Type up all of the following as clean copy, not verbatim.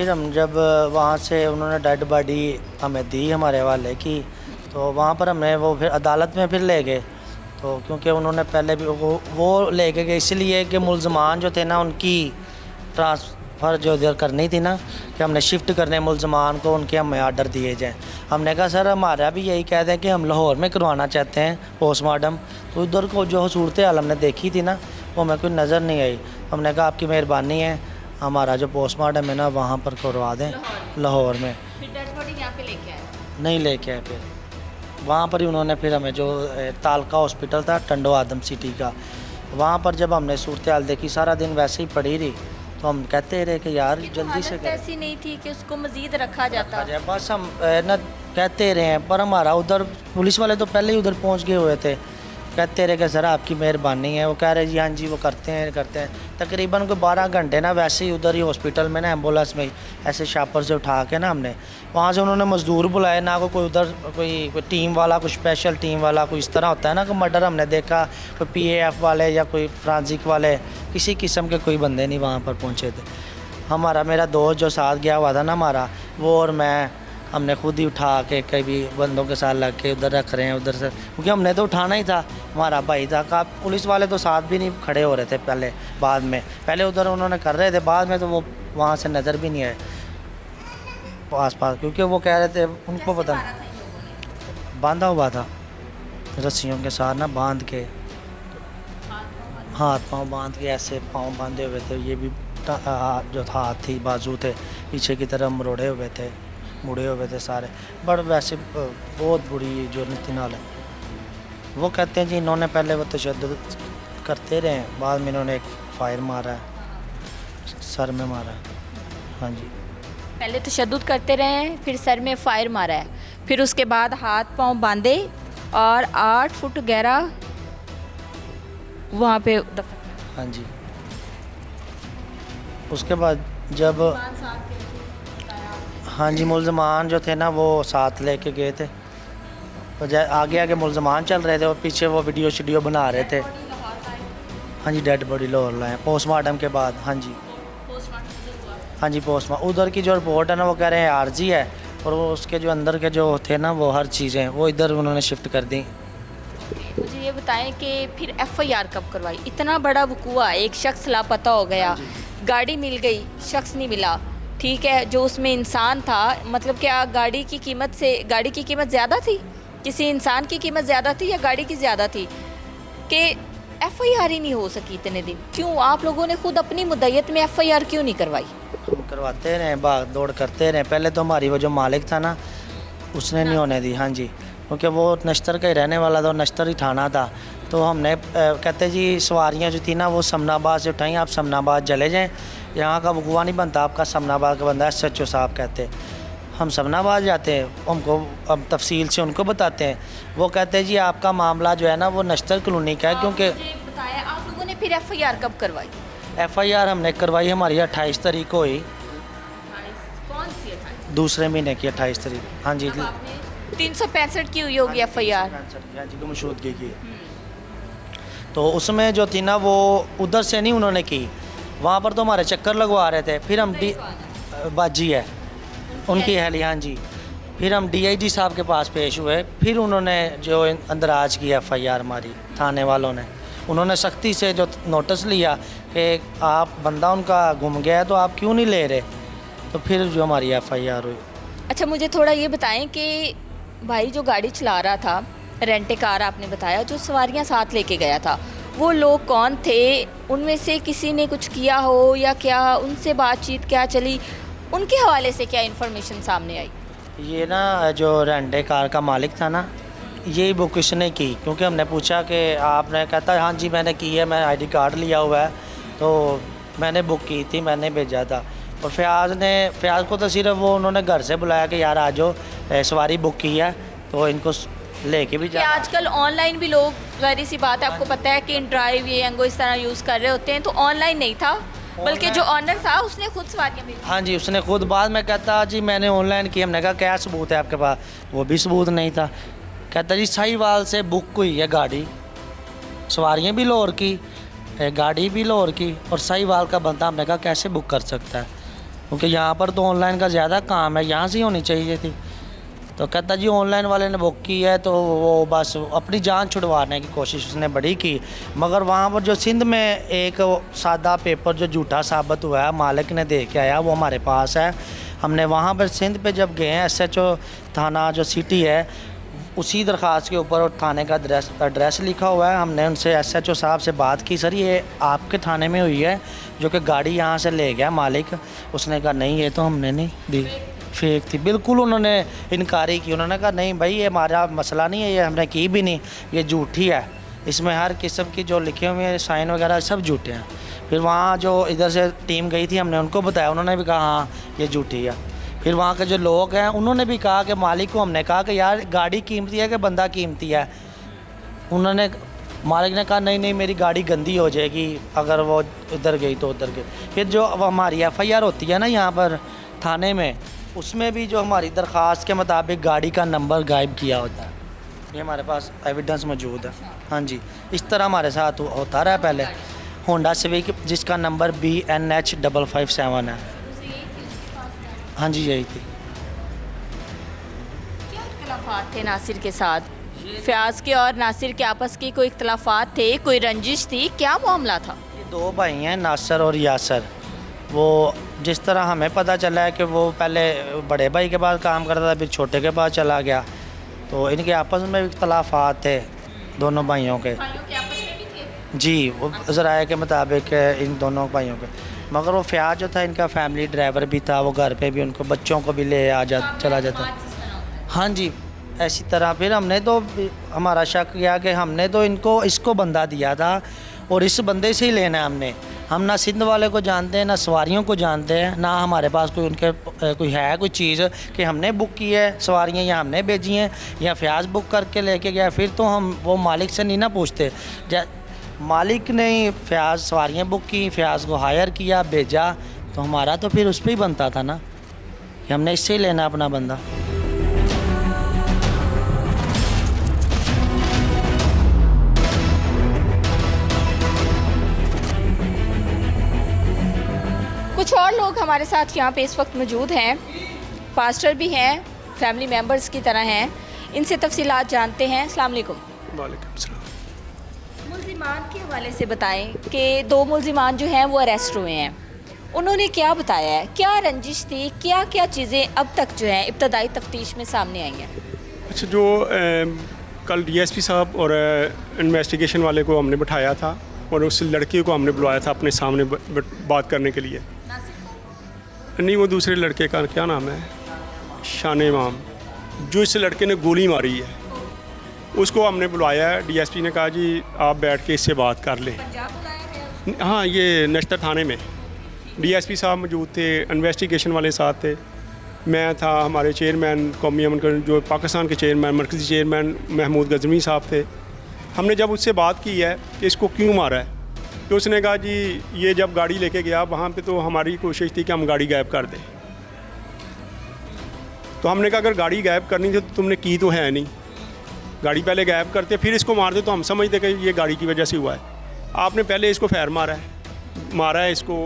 फिर हम जब वहाँ से उन्होंने डेड बॉडी हमें दी हमारे वाले की, तो वहाँ पर हमें वो फिर अदालत में फिर ले गए। तो क्योंकि उन्होंने पहले भी वो ले के गए इसलिए कि मुल्ज़मान जो थे ना उनकी ट्रांसफ़र जो इधर करनी थी ना, कि हमने शिफ्ट करने मुल्ज़मान को, उनके हमें आर्डर दिए जाएँ। हमने कहा सर हमारा भी यही कहते हैं कि हम लाहौर में करवाना चाहते हैं पोस्टमार्टम, तो उधर को जो सूरत हाल हमने देखी थी ना वो हमें कोई नज़र नहीं आई। हमने कहा आपकी मेहरबानी है, हमारा जो पोस्टमार्टम है ना वहाँ पर करवा दें लाहौर में। फिर डेड बॉडी यहाँ पे लेके आए? नहीं लेके आए, फिर वहाँ पर ही उन्होंने फिर हमें जो तालका हॉस्पिटल था टंडो आदम सिटी का, वहाँ पर जब हमने सूरत हाल देखी सारा दिन वैसे ही पड़ी रही, तो हम कहते रहे कि यार जल्दी से ऐसी नहीं थी कि उसको मज़ीद रखा जाता। बस हम न कहते रहे हैं, पर हमारा उधर पुलिस वाले तो पहले ही उधर पहुंच गए हुए थे। कहते रहे कि सर आपकी मेहरबानी है, वो कह रहे जी हाँ जी वो करते हैं। तकरीबन कोई 12 घंटे ना वैसे ही उधर ही हॉस्पिटल में ना एम्बुलेंस में ऐसे शापर से उठा के ना हमने वहाँ से उन्होंने मज़दूर बुलाए ना, कोई उधर कोई टीम वाला, कोई स्पेशल टीम वाला, कोई इस तरह होता है ना कि मर्डर हमने देखा, कोई PAF वाले या कोई फ्रांसिक वाले, किसी किस्म के कोई बंदे नहीं वहाँ पर पहुँचे थे। हमारा मेरा दोस्त जो साथ गया हुआ था ना हमारा, वो और मैं, हमने खुद ही उठा के कभी बंदों के साथ लग के उधर रख रहे हैं उधर से, क्योंकि हमने तो उठाना ही था, हमारा भाई था। का पुलिस वाले तो साथ भी नहीं खड़े हो रहे थे बाद में पहले उधर उन्होंने कर रहे थे, बाद में तो वो वहाँ से नज़र भी नहीं आए पास, क्योंकि वो कह रहे थे उनको पता नहीं, बांधा हुआ था रस्सियों के साथ ना, बांध के हाथ पाँव बांध के ऐसे पाँव बांधे हुए थे, ये भी जो हाथ थी बाजू थे पीछे की तरफ मुड़े हुए थे सारे। बट वैसे बहुत बुरी जो नितिनाल है, वो कहते हैं जी इन्होंने पहले वो तशद्दुद करते रहे, बाद में इन्होंने एक फायर मारा है, सर में मारा है। हाँ जी, पहले तशद्दुद करते रहे हैं, फिर सर में फायर मारा है, फिर उसके बाद हाथ पांव बांधे और 8 फुट गहरा वहाँ पे दफन। हाँ जी, उसके बाद जब हाँ जी मुल्ज़मान जो थे ना वो साथ लेके गए थे, तो आगे मुल्ज़मान चल रहे थे और पीछे वो वीडियो बना रहे थे। हाँ जी, डेड बॉडी लाहौर लाए पोस्टमार्टम के बाद। हाँ जी, हाँ जी पोस्टमार्टम उधर की जो रिपोर्ट है ना वो कह रहे हैं आर्जी है, और वो उसके जो अंदर के जो थे ना वो हर चीज़ें वो इधर उन्होंने शिफ्ट कर दी। मुझे ये बताएं कि फिर FIR कब करवाई? इतना बड़ा वकूआ, एक शख्स लापता हो गया, गाड़ी मिल गई, शख्स नहीं मिला, ठीक है, जो उसमें इंसान था, मतलब क्या गाड़ी की कीमत ज़्यादा थी, किसी इंसान की कीमत ज़्यादा थी या गाड़ी की ज़्यादा थी कि FIR ही नहीं हो सकी इतने दिन? क्यों आप लोगों ने खुद अपनी मुद्दत में FIR क्यों नहीं करवाई? हम करवाते रहे, भाग दौड़ करते रहे। पहले तो हमारी वो जो मालिक था ना उसने नहीं होने दी। हाँ जी, क्योंकि वो नश्तर का ही रहने वाला था और नश्तर ही ठाना था, तो हमने कहते जी सवारियाँ जो थी ना वो समनाबाद से उठाई, आप समनाबाद चले जाएँ, यहाँ का वकूआ नहीं बनता, आपका समनाबाद का बंदा है। SHO साहब कहते हम समनाबाद जाते हैं, हमको अब तफसील से उनको बताते हैं, वो कहते हैं जी आपका मामला जो है ना वो नश्तर कॉलोनी का है। क्योंकि बताया आप लोगों ने फिर FIR कब करवाई? FIR हमने करवाई हमारी 28 तारीख को हुई, कौन सी 28? दूसरे महीने की 28 तारीख। हाँ जी, 365 की हुई होगी FIR। हाँ जी, गुमशुदगी की। तो उसमें जो थी ना वो उधर से नहीं उन्होंने की, वहाँ पर तो हमारे चक्कर लगवा रहे थे। फिर हम बाजी है उनकी अहली। हाँ जी, फिर हम DIG साहब के पास पेश हुए, फिर उन्होंने जो अंदराज की FIR मारी थाने वालों ने, उन्होंने सख्ती से जो नोटिस लिया कि आप बंदा उनका गुम गया है तो आप क्यों नहीं ले रहे, तो फिर जो हमारी FIR हुई। अच्छा, मुझे थोड़ा ये बताएं कि भाई जो गाड़ी चला रहा था, रेंटे कार आपने बताया, जो सवारियां साथ लेके गया था, वो लोग कौन थे? उनमें से किसी ने कुछ किया हो या क्या, उनसे बातचीत क्या चली, उनके हवाले से क्या इन्फॉर्मेशन सामने आई? ये ना जो रेंटे कार का मालिक था ना, यही बुक इसने की, क्योंकि हमने पूछा कि आपने, कहता हाँ जी मैंने की है, मैं ID कार्ड लिया हुआ है, तो मैंने बुक की थी, मैंने भेजा था। और फ़याज़ को तो सिर्फ वो उन्होंने घर से बुलाया कि यार आ जाओ, सवारी बुक की है, तो इनको लेके भी जा। आजकल ऑनलाइन भी लोग, ज़ाहिर सी बात है, आपको पता है कि इन ड्राइव ये एंगो इस तरह यूज़ कर रहे होते हैं, तो ऑनलाइन नहीं था, बल्कि जो ऑनर था उसने खुद सवारियाँ भेजी। हाँ जी, उसने खुद। बाद में कहता जी मैंने ऑनलाइन की। हमने कहा क्या सबूत है आपके पास? वो भी सबूत नहीं था। कहता जी साहिवाल से बुक हुई है गाड़ी, सवारियाँ भी लाहौर की, गाड़ी भी लाहौर की, और साहिवाल का बंदा। हमने कहा कैसे बुक कर सकता है? क्योंकि यहाँ पर तो ऑनलाइन का ज़्यादा काम है, यहाँ से ही होनी चाहिए थी। तो कहता जी ऑनलाइन वाले ने बुक की है तो वो बस अपनी जान छुड़वाने की कोशिश उसने बड़ी की। मगर वहाँ पर जो सिंध में एक सादा पेपर जो झूठा साबित हुआ है, मालिक ने दे के आया, वो हमारे पास है। हमने वहाँ पर सिंध पे जब गए हैं, SHO थाना जो सिटी है, उसी दरख्वास्त के ऊपर और थाने का एड्रेस लिखा हुआ है। हमने उनसे SHO साहब से बात की, सर ये आपके थाने में हुई है जो कि गाड़ी यहाँ से ले गया मालिक। उसने कहा नहीं, ये तो हमने नहीं दी, फेक थी। बिल्कुल उन्होंने इनकारी की। उन्होंने कहा नहीं भाई, ये हमारा मसला नहीं है, ये हमने की भी नहीं, ये झूठी है, इसमें हर किस्म की जो लिखे हुए हैं साइन वगैरह सब झूठे हैं। फिर वहाँ जो इधर से टीम गई थी, हमने उनको बताया, उन्होंने भी कहा हाँ ये झूठी है। फिर वहाँ के जो लोग हैं उन्होंने भी कहा कि मालिक को हमने कहा कि यार गाड़ी कीमती है कि बंदा कीमती है। उन्होंने मालिक ने कहा नहीं मेरी गाड़ी गंदी हो जाएगी अगर वो इधर गई तो उधर गई। फिर जो हमारी FIR होती है ना यहाँ पर थाने में, उसमें भी जो हमारी दरख्वास्त के मुताबिक गाड़ी का नंबर गायब किया होता है। ये हमारे पास एविडेंस मौजूद है। हाँ जी, इस तरह हमारे साथ होता रहा पहले। होंडा सिविक जिसका नंबर BNH 557 है। हाँ जी यही थी। क्या इख्तलाफात थे नासिर के साथ? फयाज के और नासिर के आपस की कोई इख्तलाफात थे, कोई रंजिश थी, क्या मामला था? ये दो भाई हैं, नासिर और यासर। वो जिस तरह हमें पता चला है कि वो पहले बड़े भाई के पास काम करता था, फिर छोटे के पास चला गया। तो इनके आपस में इख्तलाफात थे दोनों भाइयों के। भाइयों के आपस में भी थे? जी, वो ज़राए के मुताबिक इन दोनों भाइयों के। मगर वो फयाज जो था इनका फैमिली ड्राइवर भी था, वो घर पे भी उनको बच्चों को भी ले चला जाता। हाँ जी, ऐसी तरह फिर हमने तो हमारा शक किया कि हमने तो इसको बंदा दिया था और इस बंदे से ही लेना है हमने। हम ना सिंध वाले को जानते हैं, ना सवारियों को जानते हैं, ना हमारे पास कोई उनके कोई चीज़ कि हमने बुक की है सवारियाँ या हमने भेजी हैं या फयाज बुक करके लेके गया। फिर तो हम वो मालिक से नहीं ना पूछते। मालिक ने फयाज सवारियाँ बुक की, फयाज को हायर किया, भेजा, तो हमारा तो फिर उस पर ही बनता था ना कि हमने इससे ही लेना अपना बंदा। कुछ और लोग हमारे साथ यहाँ पे इस वक्त मौजूद हैं, पास्टर भी हैं, फैमिली मेम्बर्स की तरह हैं। इनसे तफसीलात जानते हैं। अस्सलाम वालेकुम। वालेकुम सलाम। मुल्जिमान के हवाले से बताएं कि 2 मुल्जिमान जो हैं वो अरेस्ट हुए हैं, उन्होंने क्या बताया है, क्या रंजिश थी, क्या क्या चीज़ें अब तक जो है इब्तदाई तफ्तीश में सामने आई हैं? अच्छा, जो कल DSP साहब और इन्वेस्टिगेशन वाले को हमने बिठाया था और उस लड़के को हमने बुलाया था अपने सामने बात करने के लिए। नहीं, वो दूसरे लड़के का क्या नाम है, शान इमाम, जो इस लड़के ने गोली मारी है, उसको हमने बुलाया है। DSP ने कहा जी आप बैठ के इससे बात कर लें। हाँ, ये नश्तर थाने में DSP साहब मौजूद थे, इन्वेस्टिगेशन वाले साथ थे, मैं था, हमारे चेयरमैन कौमी अमन का जो पाकिस्तान के चेयरमैन, मरकज़ी चेयरमैन महमूद गज़नवी साहब थे। हमने जब उससे बात की है कि इसको क्यों मारा है, तो उसने कहा जी ये जब गाड़ी लेके गया वहाँ पे तो हमारी कोशिश थी कि हम गाड़ी गायब कर दें। तो हमने कहा अगर गाड़ी गायब करनी थी तो तुमने की तो है नहीं, गाड़ी पहले गायब करते फिर इसको मारते तो हम समझते कि ये गाड़ी की वजह से हुआ है। आपने पहले इसको फैर मारा है, इसको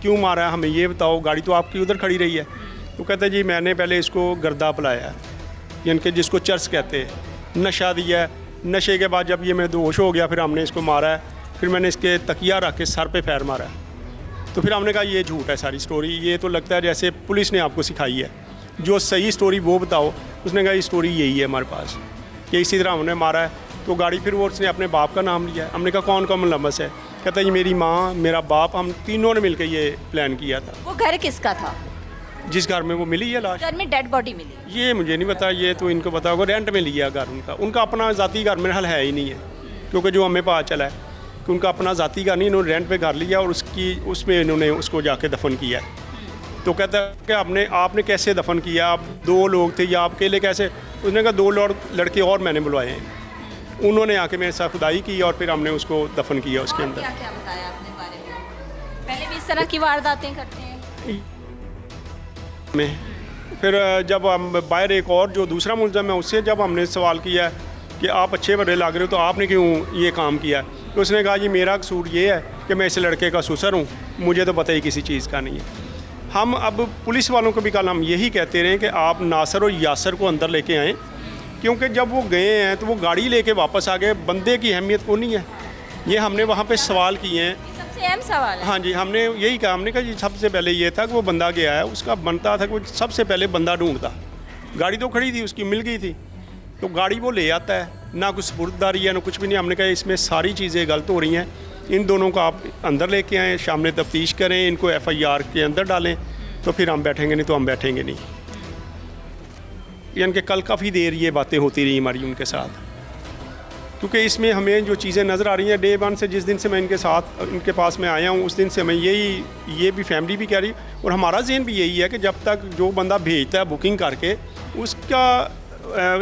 क्यों मारा है हमें ये बताओ, गाड़ी तो आपकी उधर खड़ी रही है। तो कहते जी मैंने पहले इसको गर्दा पिलाया, यानी कि जिसको चर्स कहते हैं, नशा दिया है, नशे के बाद जब ये मैं बेहोश हो गया फिर हमने इसको मारा है, फिर मैंने इसके तकिया रख के सर पे फैर मारा है। तो फिर हमने कहा ये झूठ है सारी स्टोरी, ये तो लगता है जैसे पुलिस ने आपको सिखाई है, जो सही स्टोरी वो बताओ। उसने कहा ये स्टोरी यही है हमारे पास कि इसी तरह हमने मारा है। तो गाड़ी फिर वो उसने अपने बाप का नाम लिया है। हमने कहा कौन कौन मुलव्वस है, कहता है ये मेरी माँ, मेरा बाप, हम तीनों ने मिलकर ये प्लान किया था। वो घर किसका था? जिस घर में वो मिली है लाश, घर में डेड बॉडी मिली? ये मुझे नहीं पता, ये तो इनको पता होगा। रेंट में लिया घर उनका अपना ज़ाती घर मेरे हाल है ही नहीं है, क्योंकि जो हमें पता चला है कि उनका अपना ज़ाती घर नहीं, इन्होंने रेंट पे घर लिया और उसमें इन्होंने उसको जाके दफन किया है। तो कहता है कि आपने कैसे दफन किया, आप 2 लोग थे या आप अकेले कैसे? उसने कहा 2 लड़के और मैंने बुलवाए हैं, उन्होंने आके मेरे साथ खुदाई की और फिर हमने उसको दफन किया उसके अंदर। क्या क्या बताया आपने बारे में? पहले भी इस तरह की वारदातें करते हैं में। फिर जब हम बाहर एक और जो दूसरा मुलज़म है उससे जब हमने सवाल किया कि आप अच्छे भरे लग रहे हो तो आपने क्यों ये काम किया, तो उसने कहा जी मेरा कसूर ये है कि मैं इस लड़के का ससुर हूँ, मुझे तो पता ही किसी चीज़ का नहीं है। हम अब पुलिस वालों को भी कल हम यही कहते रहे कि आप नासर और यासर को अंदर लेके आएँ, क्योंकि जब वो गए हैं तो वो गाड़ी लेके वापस आ गए, बंदे की अहमियत को नहीं है। ये हमने वहाँ पे सवाल किए हैं। सबसे अहम सवाल है। हाँ जी, हमने यही कहा, हमने कहा जी सबसे पहले ये था कि वो बंदा गया है, उसका बनता था कि वो सबसे पहले बंदा ढूंढता। गाड़ी तो खड़ी थी, उसकी मिल गई थी, तो गाड़ी वो ले आता है, ना कुछ सपुर्ददारी है ना कुछ भी नहीं। हमने कहा इसमें सारी चीज़ें गलत हो रही हैं, इन दोनों को आप अंदर लेके आएँ, सामने तफ्तीश करें, इनको FIR के अंदर डालें, तो फिर हम बैठेंगे, नहीं तो हम बैठेंगे नहीं। यानी कि कल काफ़ी देर ये बातें होती रही हमारी उनके साथ, क्योंकि इसमें हमें जो चीज़ें नज़र आ रही हैं डे वन से, जिस दिन से मैं इनके साथ इनके पास में आया हूँ उस दिन से मैं ये भी फैमिली भी कह रही, और हमारा ज़हन भी यही है कि जब तक जो बंदा भेजता है बुकिंग करके, उसका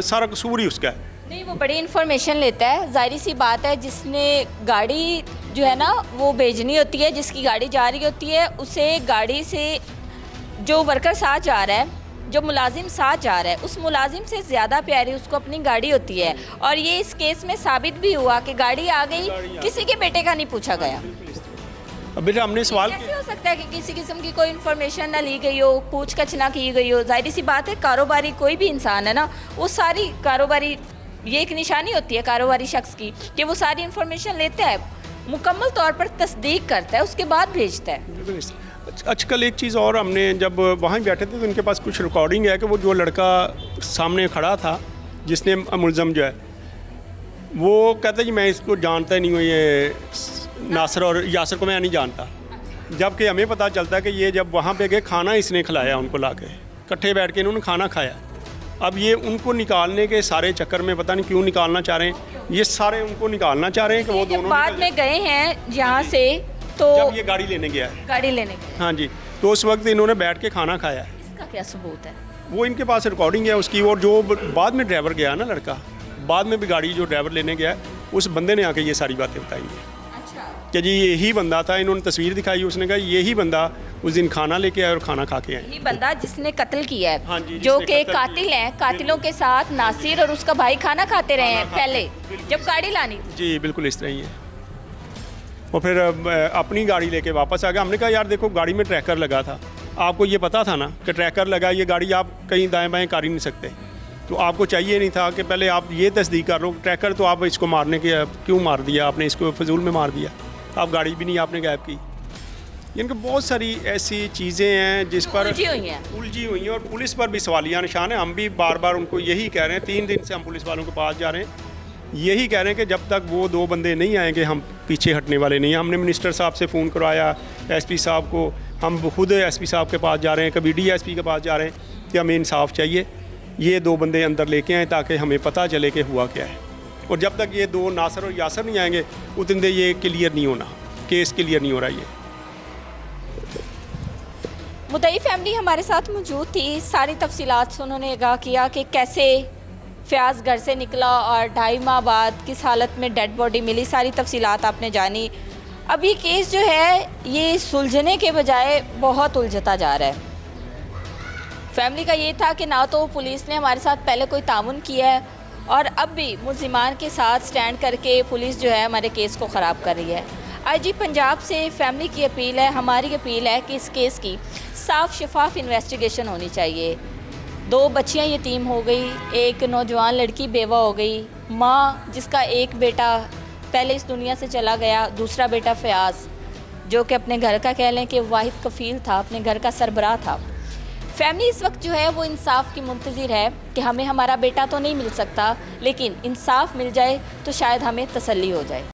सारा कसूर ही उसका है। नहीं, वो बड़ी इन्फॉर्मेशन लेता है, जाहिर सी बात है। जिसने गाड़ी जो है ना वो भेजनी होती है, जिसकी गाड़ी जा रही होती है, उसे गाड़ी से जो वर्कर साथ जा रहा है, जो मुलाजिम साथ जा रहा है, उस मुलाजिम से ज़्यादा प्यारी उसको अपनी गाड़ी होती है। और ये इस केस में साबित भी हुआ कि गाड़ी आ गई, किसी के बेटे का नहीं पूछा गया। अभी हमने सवाल कैसे हो सकता है कि किसी किस्म की कोई इन्फॉर्मेशन ना ली गई हो, पूछताछ ना की गई हो? जाहिर सी बात है, कारोबारी कोई भी इंसान है ना, वो सारी कारोबारी, ये एक निशानी होती है कारोबारी शख्स की कि वो सारी इन्फॉर्मेशन लेता है, मुकम्मल तौर पर तस्दीक करता है, उसके बाद भेजता है। आजकल एक चीज़ और, हमने जब वहाँ बैठे थे तो उनके पास कुछ रिकॉर्डिंग है कि वो जो लड़का सामने खड़ा था जिसने मुलज़म जो है, वो कहता है जी मैं इसको जानता ही नहीं हूँ, ये नासर और यासर को मैं नहीं जानता। जबकि हमें पता चलता है कि ये जब वहाँ पे गए, खाना इसने खिलाया उनको ला के, इकट्ठे बैठ के इन्होंने खाना खाया। अब ये उनको निकालने के सारे चक्कर में पता नहीं क्यों निकालना चाह रहे हैं, ये सारे उनको निकालना चाह रहे हैं कि वो दोनों बाद में गए हैं यहाँ से, तो जब ये गाड़ी लेने गया है, गाड़ी लेने गए, हाँ जी, तो उस वक्त इन्होंने बैठ के खाना खाया है। इसका क्या सबूत है? वो इनके पास रिकॉर्डिंग है उसकी। और जो बाद में ड्राइवर गया ना लड़का, बाद में भी गाड़ी जो ड्राइवर लेने गया, उस बंदे ने आके ये सारी बातें बताई हैं कि जी यही बंदा था। इन्होंने तस्वीर दिखाई, उसने कहा यही बंदा उस दिन खाना लेके आया और खाना खा के आया। यही बंदा जिसने कत्ल किया है, हाँ जी, जो जिसने कि कत्ल कातिल किया। हैं, कातिलों के साथ नासिर और उसका भाई खाना खाते रहे हैं पहले जब गाड़ी लानी थी। जी बिल्कुल इस तरह ही है। और फिर अपनी गाड़ी लेके वापस आ गया। हमने कहा यार देखो गाड़ी में ट्रैकर लगा था, आपको ये पता था ना कि ट्रैकर लगा, ये गाड़ी आप कहीं दाएं बाएं कर ही नहीं सकते, तो आपको चाहिए नहीं था कि पहले आप ये तस्दीक कर लो। ट्रैकर तो आप इसको मारने के क्यों मार दिया आपने, इसको फजूल में मार दिया, आप गाड़ी भी नहीं आपने गायब की। यानी कि बहुत सारी ऐसी चीज़ें हैं जिस पर उलझी हुई हैं और पुलिस पर भी सवालिया निशान है। हम भी बार बार उनको यही कह रहे हैं, 3 दिन से हम पुलिस वालों के पास जा रहे हैं, यही कह रहे हैं कि जब तक वो 2 बंदे नहीं आएंगे हम पीछे हटने वाले नहीं हैं। हमने मिनिस्टर साहब से फ़ोन करवाया, SP साहब को, हम खुद SP साहब के पास जा रहे हैं, कभी DSP के पास जा रहे हैं कि हमें इंसाफ चाहिए, ये 2 बंदे अंदर लेके आएँ ताकि हमें पता चले कि हुआ क्या है। और जब तक ये 2 नासर और यासर नहीं आएंगे उतने देर ये क्लियर नहीं होना, केस क्लियर नहीं हो रहा। ये मुद्दई फैमिली हमारे साथ मौजूद थी, सारी तफसीलात से उन्होंने आगाह किया कि कैसे फ़याज़ घर से निकला और 2.5 माह बाद किस हालत में डेड बॉडी मिली, सारी तफसीलात आपने जानी। अब ये केस जो है ये सुलझने के बजाय बहुत उलझता जा रहा है। फैमिली का ये था कि ना तो पुलिस ने हमारे साथ पहले कोई ताउन किया है और अब भी मुल्ज़िमान के साथ स्टैंड करके पुलिस जो है हमारे केस को ख़राब कर रही है। IG पंजाब से फैमिली की अपील है, हमारी अपील है कि इस केस की साफ़ शफाफ इन्वेस्टिगेशन होनी चाहिए। 2 बच्चियां यतीम हो गई, एक नौजवान लड़की बेवा हो गई, माँ जिसका एक बेटा पहले इस दुनिया से चला गया, दूसरा बेटा फ़याज़ जो कि अपने घर का कह लें कि वाहिद कफ़ील था, अपने घर का सरबराह था। फैमिली इस वक्त जो है वो इंसाफ की मुंतज़िर है कि हमें हमारा बेटा तो नहीं मिल सकता, लेकिन इंसाफ मिल जाए तो शायद हमें तसल्ली हो जाए।